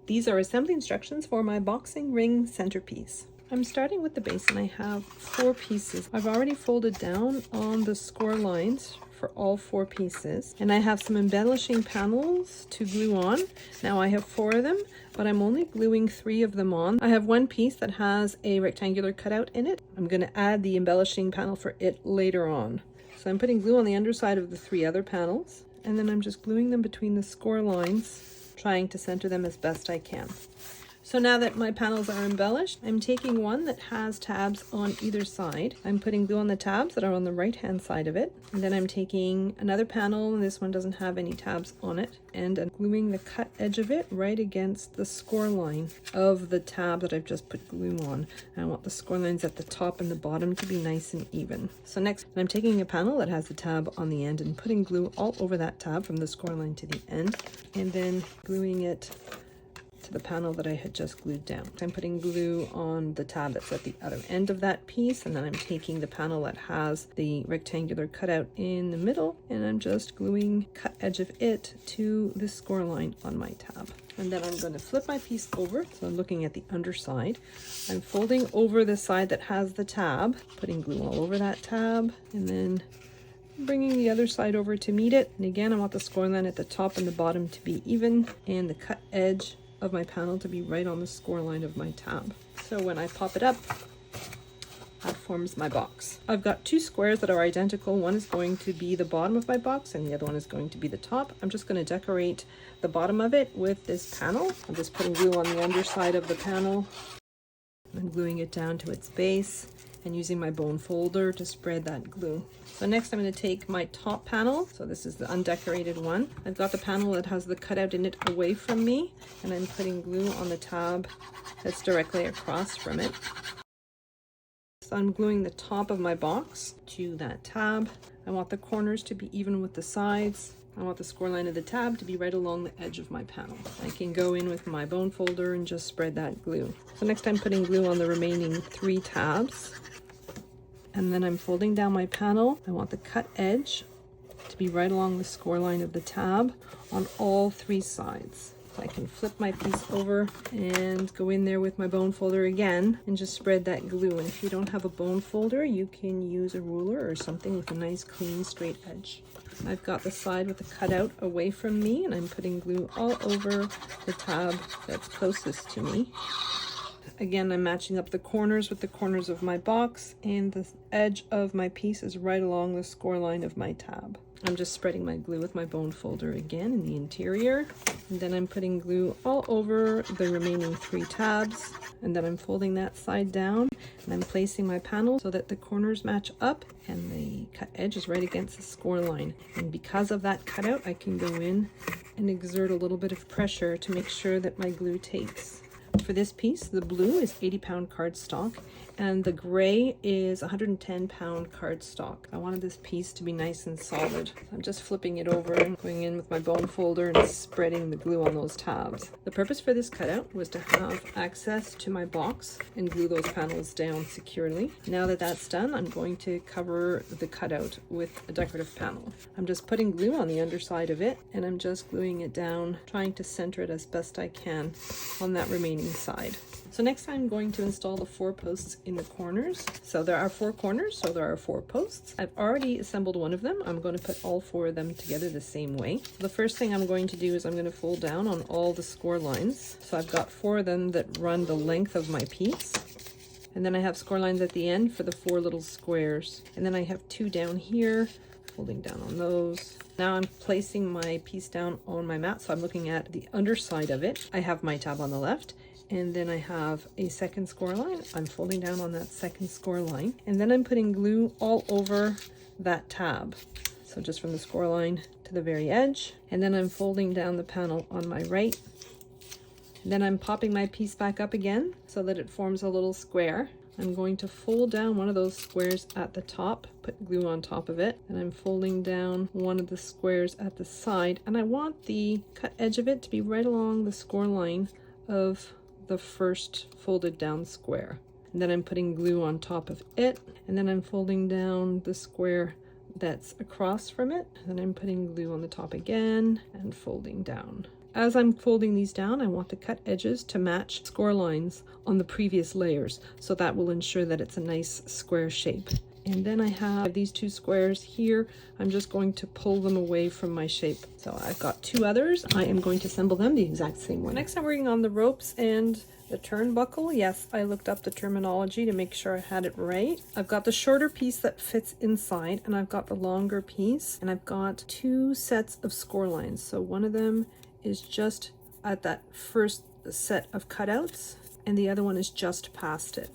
These are assembly instructions for my boxing ring centerpiece. I'm starting with the base and I have 4 pieces. I've already folded down on the score lines for all 4 pieces, and I have some embellishing panels to glue on. Now I have 4 of them, but I'm only gluing 3 of them on. I have one piece that has a rectangular cutout in it. I'm going to add the embellishing panel for it later on. So I'm putting glue on the underside of the 3 other panels, and then I'm just gluing them between the score lines, trying to center them as best I can. So now that my panels are embellished, I'm taking one that has tabs on either side. I'm putting glue on the tabs that are on the right hand side of it. And then I'm taking another panel, and this one doesn't have any tabs on it, and I'm gluing the cut edge of it right against the score line of the tab that I've just put glue on. I want the score lines at the top and the bottom to be nice and even. So next, I'm taking a panel that has the tab on the end and putting glue all over that tab from the score line to the end, and then gluing it to the panel that I had just glued down. I'm putting glue on the tab that's at the other end of that piece, and then I'm taking the panel that has the rectangular cutout in the middle, and I'm just gluing cut edge of it to the score line on my tab. And then I'm going to flip my piece over, so I'm looking at the underside. I'm folding over the side that has the tab, putting glue all over that tab, and then bringing the other side over to meet it. And again, I want the score line at the top and the bottom to be even, and the cut edge of my panel to be right on the score line of my tab. So when I pop it up, that forms my box. I've got 2 squares that are identical. One is going to be the bottom of my box and the other one is going to be the top. I'm just going to decorate the bottom of it with this panel. I'm just putting glue on the underside of the panel and gluing it down to its base and using my bone folder to spread that glue. So next I'm going to take my top panel. So this is the undecorated one. I've got the panel that has the cutout in it away from me, and I'm putting glue on the tab that's directly across from it. So I'm gluing the top of my box to that tab. I want the corners to be even with the sides. I want the score line of the tab to be right along the edge of my panel. I can go in with my bone folder and just spread that glue. So next I'm putting glue on the remaining 3 tabs. And then I'm folding down my panel. I want the cut edge to be right along the score line of the tab on all 3 sides. So I can flip my piece over and go in there with my bone folder again and just spread that glue. And if you don't have a bone folder, you can use a ruler or something with a nice clean straight edge. I've got the side with the cutout away from me, and I'm putting glue all over the tab that's closest to me. Again, I'm matching up the corners with the corners of my box, and the edge of my piece is right along the score line of my tab. I'm just spreading my glue with my bone folder again in the interior, and then I'm putting glue all over the remaining 3 tabs, and then I'm folding that side down, and I'm placing my panel so that the corners match up and the cut edge is right against the score line. And because of that cutout, I can go in and exert a little bit of pressure to make sure that my glue takes. For this piece, the blue is 80-pound cardstock and the gray is 110-pound cardstock. I wanted this piece to be nice and solid. I'm just flipping it over and going in with my bone folder and spreading the glue on those tabs. The purpose for this cutout was to have access to my box and glue those panels down securely. Now that that's done, I'm going to cover the cutout with a decorative panel. I'm just putting glue on the underside of it, and I'm just gluing it down, trying to center it as best I can on that remaining side. So next I'm going to install the 4 posts in the corners. So there are 4 corners, so there are 4 posts. I've already assembled one of them. I'm going to put all 4 of them together the same way. The first thing I'm going to do is I'm going to fold down on all the score lines. So I've got 4 of them that run the length of my piece. And then I have score lines at the end for the 4 little squares. And then I have 2 down here, folding down on those. Now I'm placing my piece down on my mat, so I'm looking at the underside of it. I have my tab on the left, and then I have a second score line. I'm folding down on that second score line, and then I'm putting glue all over that tab. So just from the score line to the very edge, and then I'm folding down the panel on my right. And then I'm popping my piece back up again so that it forms a little square. I'm going to fold down one of those squares at the top, put glue on top of it, and I'm folding down one of the squares at the side, and I want the cut edge of it to be right along the score line of the first folded down square. And then I'm putting glue on top of it, and then I'm folding down the square that's across from it, and then I'm putting glue on the top again and folding down. As I'm folding these down, I want to cut edges to match score lines on the previous layers. So that will ensure that it's a nice square shape. And then I have these two squares here. I'm just going to pull them away from my shape. So I've got two others. I am going to assemble them the exact same way. Next I'm working on the ropes and the turnbuckle. Yes, I looked up the terminology to make sure I had it right. I've got the shorter piece that fits inside, and I've got the longer piece, and I've got two sets of score lines. So one of them is just at that first set of cutouts, and the other one is just past it.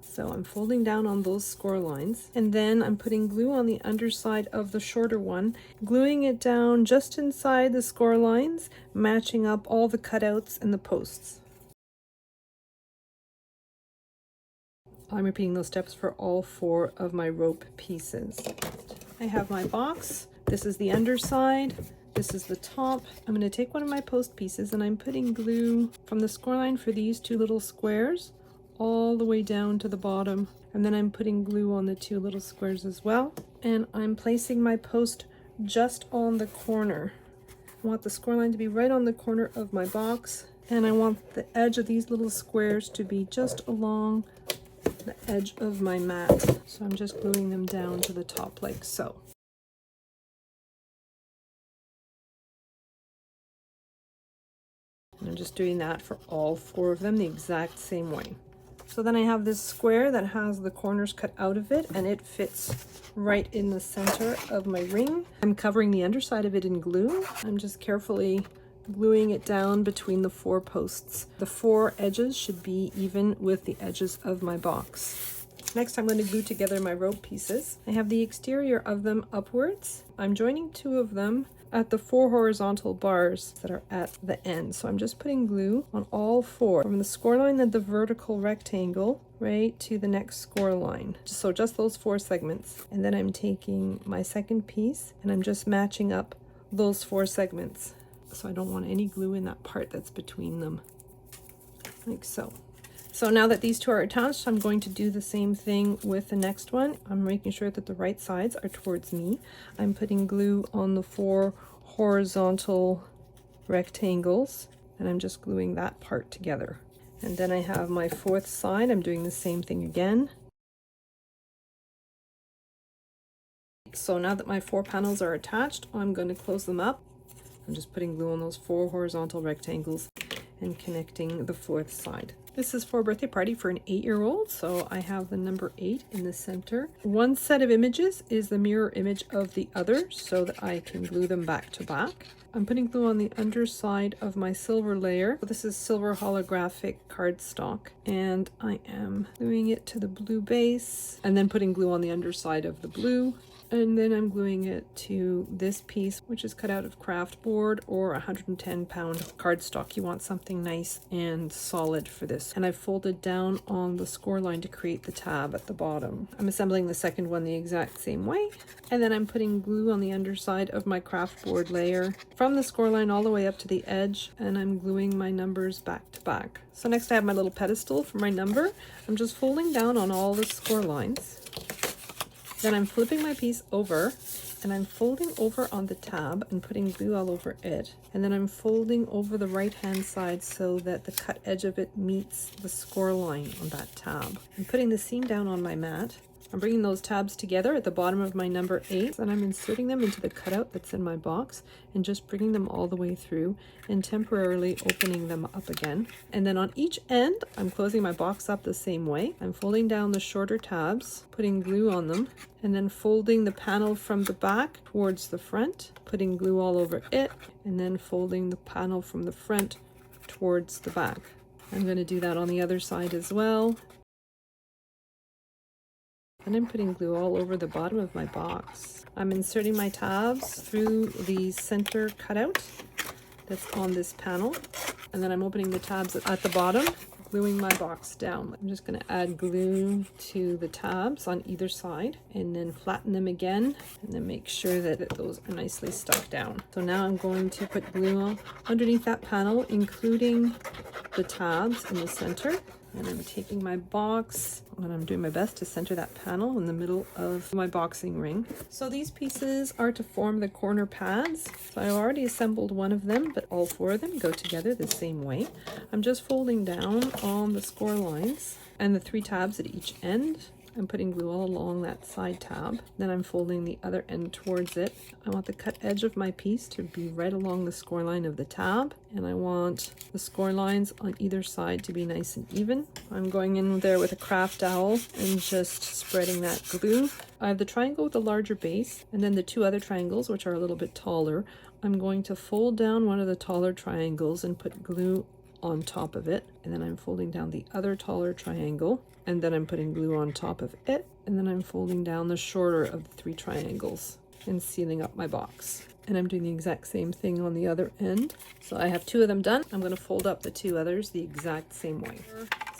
So I'm folding down on those score lines, and then I'm putting glue on the underside of the shorter one, gluing it down just inside the score lines, matching up all the cutouts and the posts. I'm repeating those steps for all four of my rope pieces. I have my box. This is the underside. This is the top. I'm going to take one of my post pieces and I'm putting glue from the score line for these two little squares all the way down to the bottom. And then I'm putting glue on the two little squares as well. And I'm placing my post just on the corner. I want the score line to be right on the corner of my box. And I want the edge of these little squares to be just along the edge of my mat. So I'm just gluing them down to the top like so. And I'm just doing that for all four of them the exact same way. So then I have this square that has the corners cut out of it, and it fits right in the center of my ring. I'm covering the underside of it in glue. I'm just carefully gluing it down between the four posts. The four edges should be even with the edges of my box. Next, I'm going to glue together my rope pieces. I have the exterior of them upwards. I'm joining two of them at the four horizontal bars that are at the end. So I'm just putting glue on all four, from the score line of the vertical rectangle right to the next score line. So just those four segments. And then I'm taking my second piece and I'm just matching up those four segments. So I don't want any glue in that part that's between them, like so. So now that these two are attached, I'm going to do the same thing with the next one. I'm making sure that the right sides are towards me. I'm putting glue on the four horizontal rectangles, and I'm just gluing that part together. And then I have my fourth side. I'm doing the same thing again. So now that my four panels are attached, I'm going to close them up. I'm just putting glue on those four horizontal rectangles and connecting the fourth side. This is for a birthday party for an 8-year-old, so I have the number 8 in the center. One set of images is the mirror image of the other so that I can glue them back to back. I'm putting glue on the underside of my silver layer. This is silver holographic cardstock, and I am gluing it to the blue base and then putting glue on the underside of the blue. And then I'm gluing it to this piece, which is cut out of craft board or 110-pound cardstock. You want something nice and solid for this. And I've folded down on the score line to create the tab at the bottom. I'm assembling the second one the exact same way. And then I'm putting glue on the underside of my craft board layer from the score line all the way up to the edge, and I'm gluing my numbers back to back. So next I have my little pedestal for my number. I'm just folding down on all the score lines. Then I'm flipping my piece over and I'm folding over on the tab and putting glue all over it. And then I'm folding over the right hand side so that the cut edge of it meets the score line on that tab. I'm putting the seam down on my mat. I'm bringing those tabs together at the bottom of my number 8, and I'm inserting them into the cutout that's in my box and just bringing them all the way through and temporarily opening them up again. And then on each end, I'm closing my box up the same way. I'm folding down the shorter tabs, putting glue on them, and then folding the panel from the back towards the front, putting glue all over it, and then folding the panel from the front towards the back. I'm going to do that on the other side as well. And I'm putting glue all over the bottom of my box. I'm inserting my tabs through the center cutout that's on this panel. And then I'm opening the tabs at the bottom, gluing my box down. I'm just going to add glue to the tabs on either side and then flatten them again and then make sure that those are nicely stuck down. So now I'm going to put glue on underneath that panel, including the tabs in the center. And I'm taking my box and I'm doing my best to center that panel in the middle of my boxing ring. So these pieces are to form the corner pads. So I already assembled one of them, but all four of them go together the same way. I'm just folding down on the score lines and the 3 tabs at each end. I'm putting glue all along that side tab. Then I'm folding the other end towards it. I want the cut edge of my piece to be right along the score line of the tab. And I want the score lines on either side to be nice and even. I'm going in there with a craft dowel and just spreading that glue. I have the triangle with the larger base and then the 2 other triangles, which are a little bit taller. I'm going to fold down one of the taller triangles and put glue on top of it, and then I'm folding down the other taller triangle, and then I'm putting glue on top of it, and then I'm folding down the shorter of the 3 triangles and sealing up my box. And I'm doing the exact same thing on the other end. So I have 2 of them done. I'm going to fold up the 2 others the exact same way.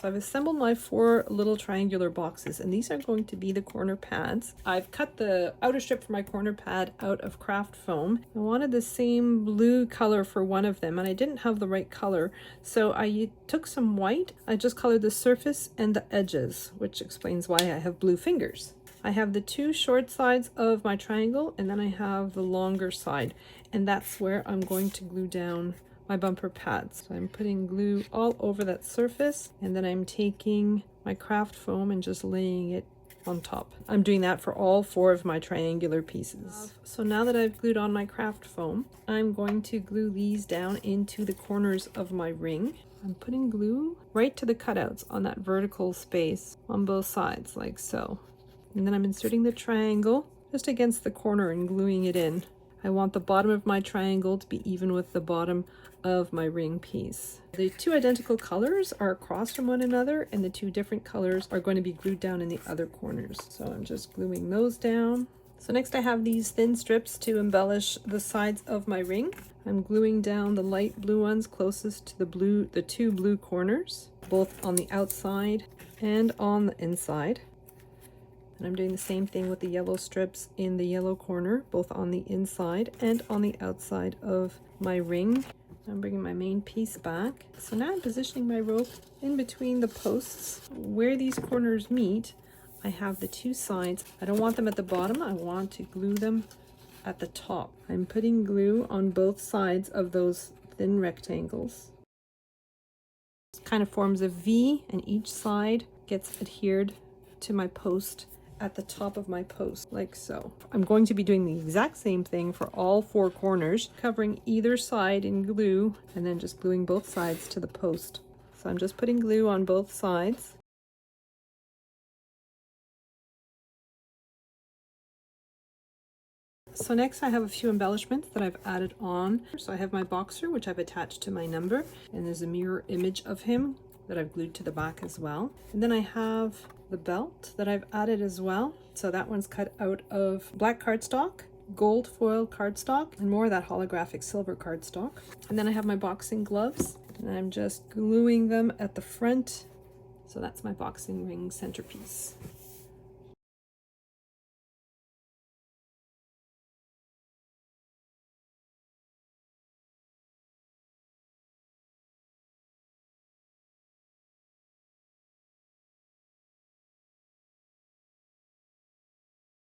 So I've assembled my 4 little triangular boxes, and these are going to be the corner pads. I've cut the outer strip for my corner pad out of craft foam. I wanted the same blue color for one of them, and I didn't have the right color. So I took some white. I just colored the surface and the edges, which explains why I have blue fingers. I have the 2 short sides of my triangle, and then I have the longer side, and that's where I'm going to glue down my bumper pads. So I'm putting glue all over that surface, and then I'm taking my craft foam and just laying it on top. I'm doing that for all 4 of my triangular pieces. So now that I've glued on my craft foam, I'm going to glue these down into the corners of my ring. I'm putting glue right to the cutouts on that vertical space on both sides, like so. And then I'm inserting the triangle just against the corner and gluing it in. I want the bottom of my triangle to be even with the bottom of my ring piece. The 2 identical colors are across from one another, and the 2 different colors are going to be glued down in the other corners. So I'm just gluing those down. So next I have these thin strips to embellish the sides of my ring. I'm gluing down the light blue ones closest to the 2 blue corners, both on the outside and on the inside. And I'm doing the same thing with the yellow strips in the yellow corner, both on the inside and on the outside of my ring. I'm bringing my main piece back. So now I'm positioning my rope in between the posts. Where these corners meet, I have the 2 sides. I don't want them at the bottom. I want to glue them at the top. I'm putting glue on both sides of those thin rectangles. It kind of forms a V, and each side gets adhered to my post at the top of my post, like so. I'm going to be doing the exact same thing for all 4 corners, covering either side in glue and then just gluing both sides to the post. So I'm just putting glue on both sides. So next I have a few embellishments that I've added on. So I have my boxer, which I've attached to my number, and there's a mirror image of him that I've glued to the back as well. And then I have the belt that I've added as well. So that one's cut out of black cardstock, gold foil cardstock, and more of that holographic silver cardstock. And then I have my boxing gloves, and I'm just gluing them at the front. So that's my boxing ring centerpiece.